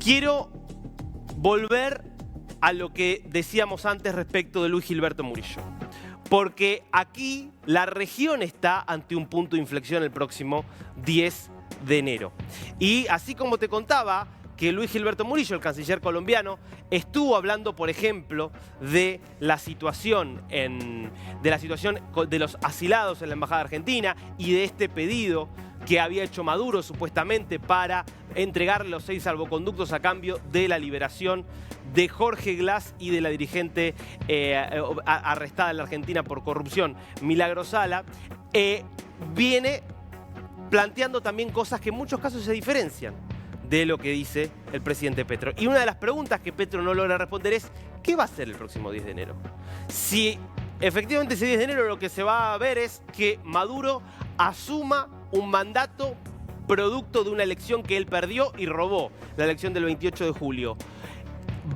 Quiero volver a lo que decíamos antes respecto de Luis Gilberto Murillo. Porque aquí la región está ante un punto de inflexión el próximo 10 de enero. Y así como te contaba que Luis Gilberto Murillo, el canciller colombiano, estuvo hablando, por ejemplo, de la situación de los asilados en la Embajada Argentina y de este pedido que había hecho Maduro supuestamente para entregar los 6 salvoconductos a cambio de la liberación de Jorge Glass y de la dirigente arrestada en la Argentina por corrupción, Milagro Sala, viene planteando también cosas que en muchos casos se diferencian de lo que dice el presidente Petro. Y una de las preguntas que Petro no logra responder es, ¿qué va a hacer el próximo 10 de enero? Si efectivamente ese 10 de enero lo que se va a ver es que Maduro asuma un mandato producto de una elección que él perdió y robó, la elección del 28 de julio.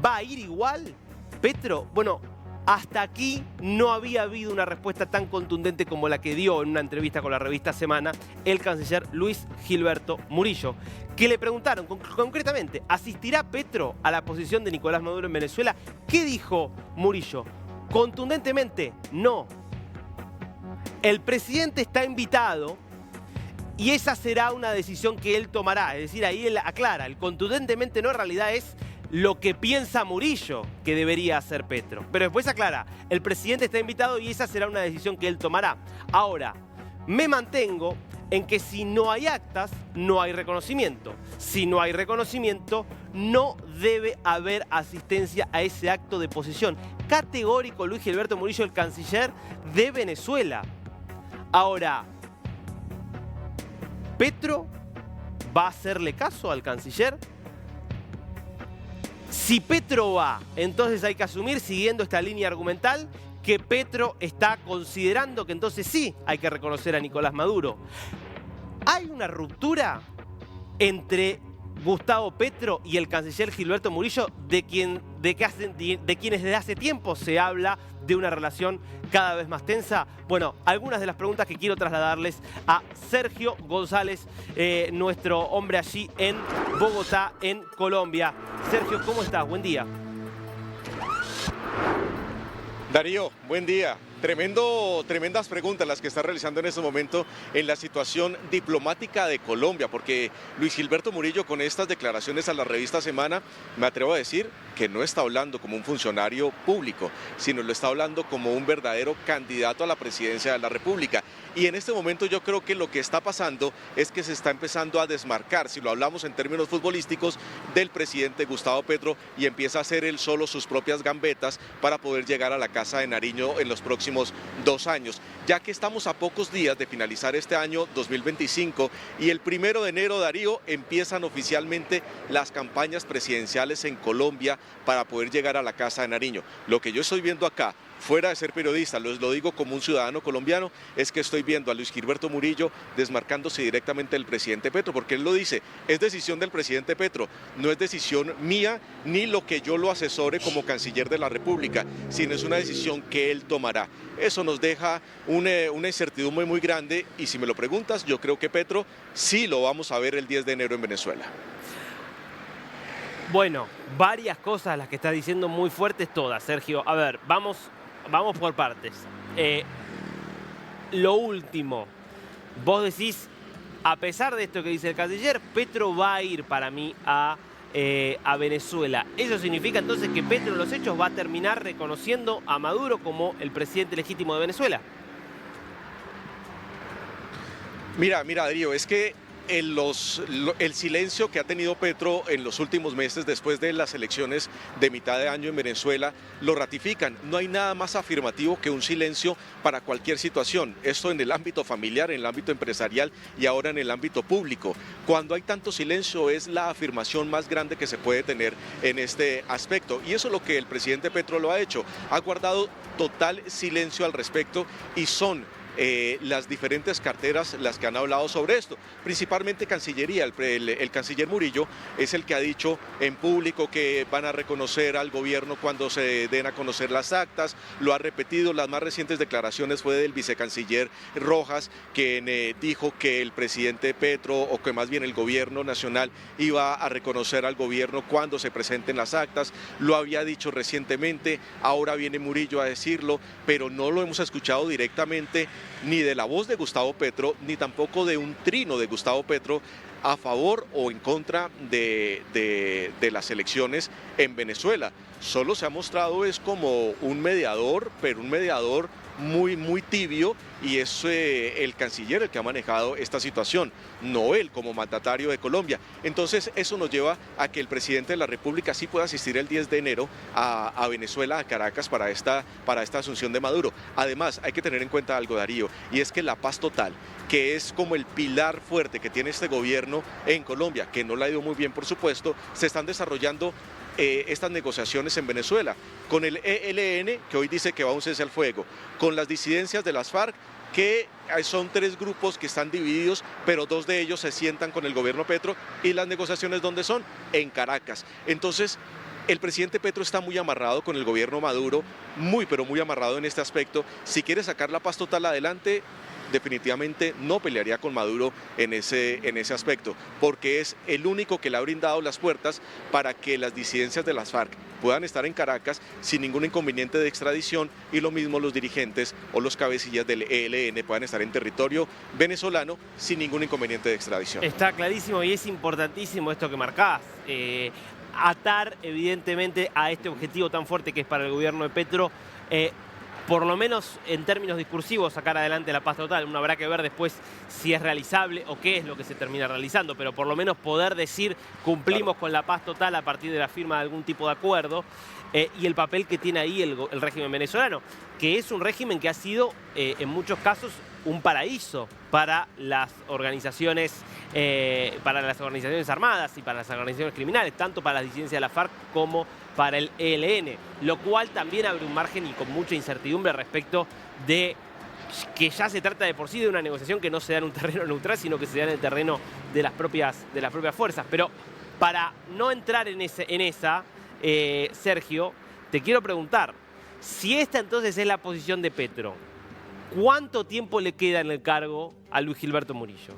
¿Va a ir igual Petro? Bueno, hasta aquí no había habido una respuesta tan contundente como la que dio en una entrevista con la revista Semana el canciller Luis Gilberto Murillo, que le preguntaron concretamente, ¿asistirá Petro a la posición de Nicolás Maduro en Venezuela? ¿Qué dijo Murillo? Contundentemente, no. El presidente está invitado y esa será una decisión que él tomará. Es decir, ahí él aclara, el contundentemente no en realidad es lo que piensa Murillo que debería hacer Petro. Pero después aclara, el presidente está invitado y esa será una decisión que él tomará. Ahora, me mantengo en que si no hay actas, no hay reconocimiento. Si no hay reconocimiento, no debe haber asistencia a ese acto de posesión. Categórico Luis Gilberto Murillo, el canciller de Venezuela. Ahora, ¿Petro va a hacerle caso al canciller? Si Petro va, entonces hay que asumir, siguiendo esta línea argumental, que Petro está considerando que entonces sí hay que reconocer a Nicolás Maduro. ¿Hay una ruptura entre Gustavo Petro y el canciller Gilberto Murillo, de quienes desde hace tiempo se habla de una relación cada vez más tensa? Bueno, algunas de las preguntas que quiero trasladarles a Sergio González, nuestro hombre allí en Bogotá, en Colombia. Sergio, ¿cómo estás? Buen día. Darío, buen día. Tremendas preguntas las que está realizando en este momento en la situación diplomática de Colombia, porque Luis Gilberto Murillo, con estas declaraciones a la revista Semana, me atrevo a decir que no está hablando como un funcionario público, sino lo está hablando como un verdadero candidato a la presidencia de la República. Y en este momento yo creo que lo que está pasando es que se está empezando a desmarcar, si lo hablamos en términos futbolísticos, del presidente Gustavo Petro, y empieza a hacer él solo sus propias gambetas para poder llegar a la Casa de Nariño en los próximos 2 años, ya que estamos a pocos días de finalizar este año 2025 y el 1 de enero, Darío, empiezan oficialmente las campañas presidenciales en Colombia para poder llegar a la Casa de Nariño. Lo que yo estoy viendo acá, fuera de ser periodista, lo digo como un ciudadano colombiano, es que estoy viendo a Luis Gilberto Murillo desmarcándose directamente del presidente Petro, porque él lo dice, es decisión del presidente Petro, no es decisión mía ni lo que yo lo asesore como canciller de la República, sino es una decisión que él tomará. Eso nos deja una incertidumbre muy grande y si me lo preguntas, yo creo que Petro sí lo vamos a ver el 10 de enero en Venezuela. Bueno, varias cosas las que está diciendo muy fuertes todas, Sergio. A ver, vamos por partes. Lo último, vos decís, a pesar de esto que dice el canciller, Petro va a ir para mí a Venezuela. ¿Eso significa entonces que Petro en los hechos va a terminar reconociendo a Maduro como el presidente legítimo de Venezuela? Mira, Darío, es que el silencio que ha tenido Petro en los últimos meses después de las elecciones de mitad de año en Venezuela lo ratifican. No hay nada más afirmativo que un silencio para cualquier situación. Esto en el ámbito familiar, en el ámbito empresarial y ahora en el ámbito público. Cuando hay tanto silencio es la afirmación más grande que se puede tener en este aspecto. Y eso es lo que el presidente Petro lo ha hecho. Ha guardado total silencio al respecto y son las diferentes carteras las que han hablado sobre esto, principalmente Cancillería. El canciller Murillo es el que ha dicho en público que van a reconocer al gobierno cuando se den a conocer las actas, lo ha repetido. Las más recientes declaraciones fue del vicecanciller Rojas, quien dijo que el presidente Petro, o que más bien el gobierno nacional, iba a reconocer al gobierno cuando se presenten las actas. Lo había dicho recientemente, ahora viene Murillo a decirlo, pero no lo hemos escuchado directamente ni de la voz de Gustavo Petro, ni tampoco de un trino de Gustavo Petro a favor o en contra de las elecciones en Venezuela. Solo se ha mostrado es como un mediador, pero un mediador muy tibio, y es el canciller el que ha manejado esta situación, no él como mandatario de Colombia. Entonces eso nos lleva a que el presidente de la República sí pueda asistir el 10 de enero a Venezuela, a Caracas, para esta asunción de Maduro. Además, hay que tener en cuenta algo, Darío, y es que la paz total, que es como el pilar fuerte que tiene este gobierno en Colombia, que no le ha ido muy bien, por supuesto, se están desarrollando estas negociaciones en Venezuela, con el ELN, que hoy dice que va a un cese al fuego, con las disidencias de las FARC, que son 3 grupos que están divididos, pero 2 de ellos se sientan con el gobierno Petro, y las negociaciones ¿dónde son? En Caracas. Entonces, el presidente Petro está muy amarrado con el gobierno Maduro, pero muy amarrado en este aspecto. Si quiere sacar la paz total adelante, definitivamente no pelearía con Maduro en ese aspecto, porque es el único que le ha brindado las puertas para que las disidencias de las FARC puedan estar en Caracas sin ningún inconveniente de extradición, y lo mismo los dirigentes o los cabecillas del ELN puedan estar en territorio venezolano sin ningún inconveniente de extradición. Está clarísimo, y es importantísimo esto que marcás. Atar evidentemente a este objetivo tan fuerte que es para el gobierno de Petro, por lo menos en términos discursivos, sacar adelante la paz total. Uno habrá que ver después si es realizable o qué es lo que se termina realizando, pero por lo menos poder decir cumplimos con la paz total a partir de la firma de algún tipo de acuerdo, y el papel que tiene ahí el régimen venezolano, que es un régimen que ha sido en muchos casos un paraíso para las organizaciones armadas y para las organizaciones criminales, tanto para las disidencias de la FARC como para el ELN, lo cual también abre un margen y con mucha incertidumbre respecto de que ya se trata de por sí de una negociación que no se da en un terreno neutral, sino que se da en el terreno de las propias fuerzas. Pero para no entrar en esa, Sergio, te quiero preguntar, si esta entonces es la posición de Petro, ¿cuánto tiempo le queda en el cargo a Luis Gilberto Murillo?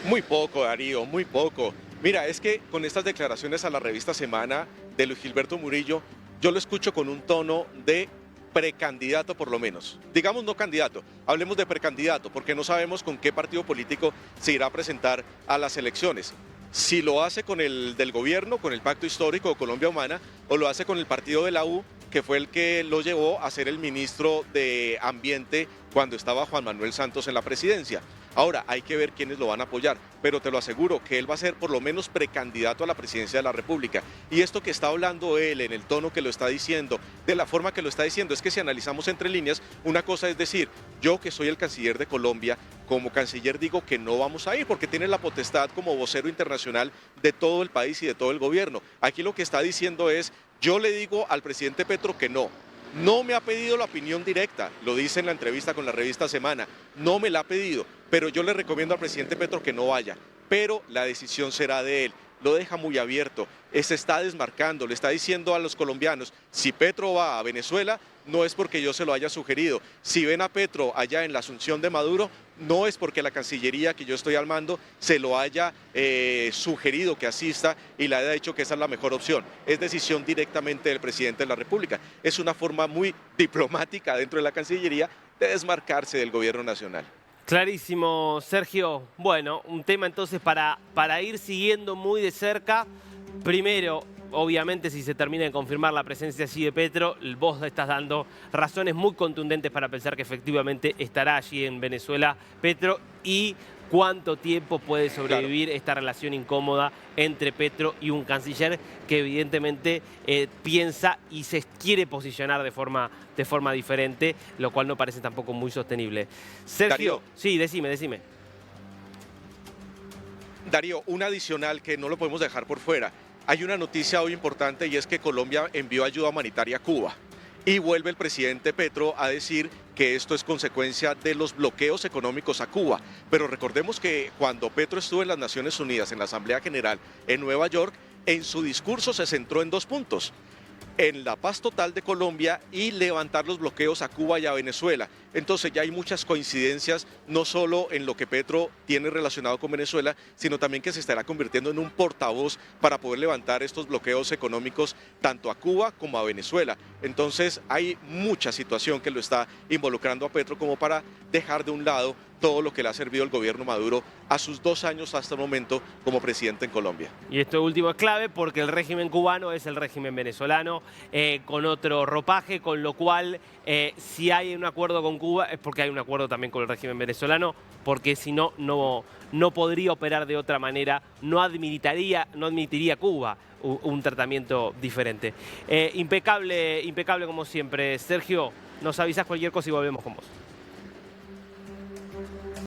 Muy poco, Darío, muy poco. Mira, es que con estas declaraciones a la revista Semana de Luis Gilberto Murillo, yo lo escucho con un tono de precandidato por lo menos. Digamos no candidato, hablemos de precandidato, porque no sabemos con qué partido político se irá a presentar a las elecciones. Si lo hace con el del gobierno, con el Pacto Histórico de Colombia Humana, o lo hace con el partido de la U, que fue el que lo llevó a ser el ministro de Ambiente cuando estaba Juan Manuel Santos en la presidencia. Ahora, hay que ver quiénes lo van a apoyar, pero te lo aseguro que él va a ser por lo menos precandidato a la presidencia de la República. Y esto que está hablando él, en el tono que lo está diciendo, de la forma que lo está diciendo, es que si analizamos entre líneas, una cosa es decir, yo que soy el canciller de Colombia, como canciller digo que no vamos a ir, porque tiene la potestad como vocero internacional de todo el país y de todo el gobierno. Aquí lo que está diciendo es, yo le digo al presidente Petro que no. No me ha pedido la opinión directa, lo dice en la entrevista con la revista Semana, no me la ha pedido, pero yo le recomiendo al presidente Petro que no vaya, pero la decisión será de él. Lo deja muy abierto, se está desmarcando, le está diciendo a los colombianos, si Petro va a Venezuela, no es porque yo se lo haya sugerido. Si ven a Petro allá en la asunción de Maduro, no es porque la Cancillería que yo estoy al mando se lo haya sugerido que asista y le haya dicho que esa es la mejor opción. Es decisión directamente del presidente de la República. Es una forma muy diplomática dentro de la Cancillería de desmarcarse del gobierno nacional. Clarísimo, Sergio. Bueno, un tema entonces para ir siguiendo muy de cerca. Primero, obviamente, si se termina de confirmar la presencia allí de Petro, vos estás dando razones muy contundentes para pensar que efectivamente estará allí en Venezuela Petro, y cuánto tiempo puede sobrevivir esta relación incómoda entre Petro y un canciller que evidentemente piensa y se quiere posicionar de forma diferente, lo cual no parece tampoco muy sostenible. Sergio, Darío. Sí, decime. Darío, un adicional que no lo podemos dejar por fuera. Hay una noticia hoy importante y es que Colombia envió ayuda humanitaria a Cuba. Y vuelve el presidente Petro a decir que esto es consecuencia de los bloqueos económicos a Cuba. Pero recordemos que cuando Petro estuvo en las Naciones Unidas, en la Asamblea General en Nueva York, en su discurso se centró en 2 puntos: en la paz total de Colombia y levantar los bloqueos a Cuba y a Venezuela. Entonces ya hay muchas coincidencias, no solo en lo que Petro tiene relacionado con Venezuela, sino también que se estará convirtiendo en un portavoz para poder levantar estos bloqueos económicos tanto a Cuba como a Venezuela. Entonces hay mucha situación que lo está involucrando a Petro como para dejar de un lado todo lo que le ha servido el gobierno Maduro a sus 2 años hasta el momento como presidente en Colombia. Y esto último es clave porque el régimen cubano es el régimen venezolano con otro ropaje, con lo cual si hay un acuerdo con Cuba es porque hay un acuerdo también con el régimen venezolano, porque si no, no podría operar de otra manera, no admitiría Cuba un tratamiento diferente. Impecable como siempre. Sergio, nos avisas cualquier cosa y volvemos con vos.